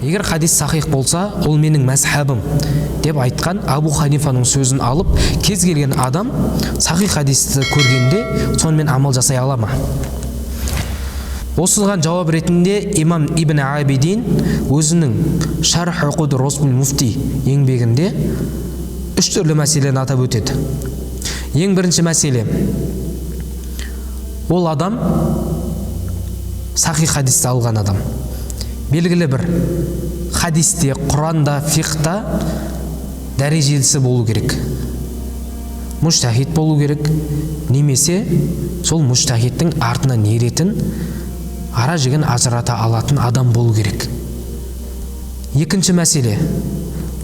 егер хадис сахих болса, ол менің мәзхабым деп айтқан Абу Ханифаның сөзін алып, кез келген адам сахих хадисті көргенде сонымен амал жасай ала ма? Осыған жауап ретінде имам Ибн Абидин өзінің Шарх Уқуд Росбул Муфти еңбегінде үш түрлі мәселені атап өтеді. Ең бірінші мәселе, ол адам сахих хадисті алған адам. Белгілі бір хадисте, Құранда, фиқта дәрежелісі болу керек. Муштахид болу керек, немесе сол муштахидтің артынан еретін, ара жігін ажырата алатын адам болу керек. Екінші мәселе,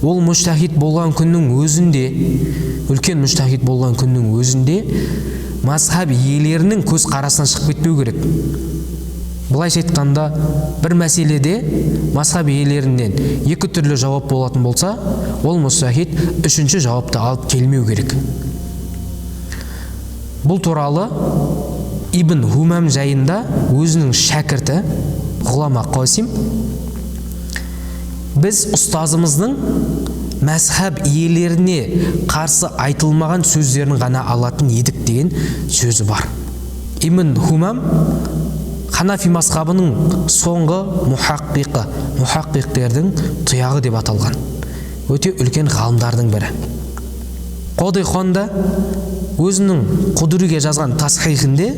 ол муштахид болған күннің өзінде, үлкен муштахид болған күннің өзінде мазхаб иелерінің көз қарасынан шығып кетпеу керек. Бұлайша айтқанда, бір мәселеде мазхаб иелерінен екі түрлі жауап болатын болса, ол муштахид үшінші жауапты алып келмеу керек. Бұл туралы Ибн Хумам жайында өзінің шәкірті Ғұлама Қасим, біз ұстазымыздың мәзхаб иелеріне қарсы айтылмаған сөздерін ғана алатын едік деген сөзі бар. Ибн Хумам Ханафи мазхабының соңғы мұхаққиқтердің тұяғы деп аталған. Өте үлкен ғалымдардың бірі. Қодай Хонда өзінің Құдүрге жазған тасхихінде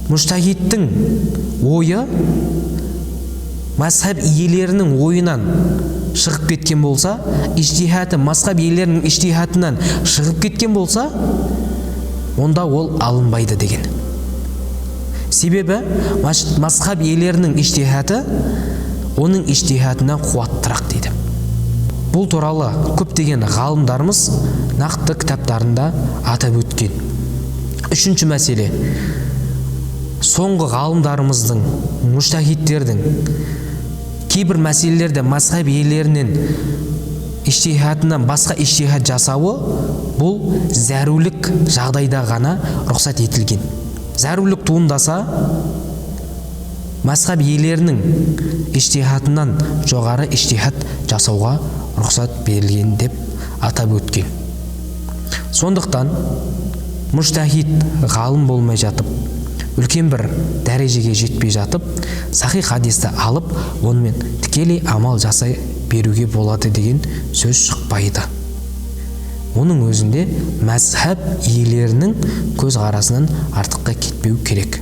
муштахидтің ойы мазхаб иелерінің ойынан шығып кеткен болса, иштихаты мазхаб иелерінің иштихатынан шығып кеткен болса, онда ол алынбайды деген. Себебі мазхаб иелерінің иштихаты оның иштихатынан қуаттырақ дейді. Бұл туралы көптеген ғалымдарымыз нақты кітаптарында атап өткен. Үшінші мәселе, соңғы ғалымдарымыздың, муштахидтердің кейбір мәселелерде мазхаб иелерінен иштихатынан басқа иштихат жасауы, бұл зәрулік жағдайда ғана рұқсат етілген. Зәрулік туындаса, мазхаб иелерінің иштихатынан жоғары иштихат жасауға рұқсат берілген деп атап өткен. Сондықтан муштахид ғалым болмай жатып, үлкен бір дәрежеге жетпей жатып, сахих хадисті алып, онымен тікелей амал жасай беруге болады деген сөз шықпайды. Оның өзінде мазхаб иелерінің көз қарасынан артыққа кетпеу керек.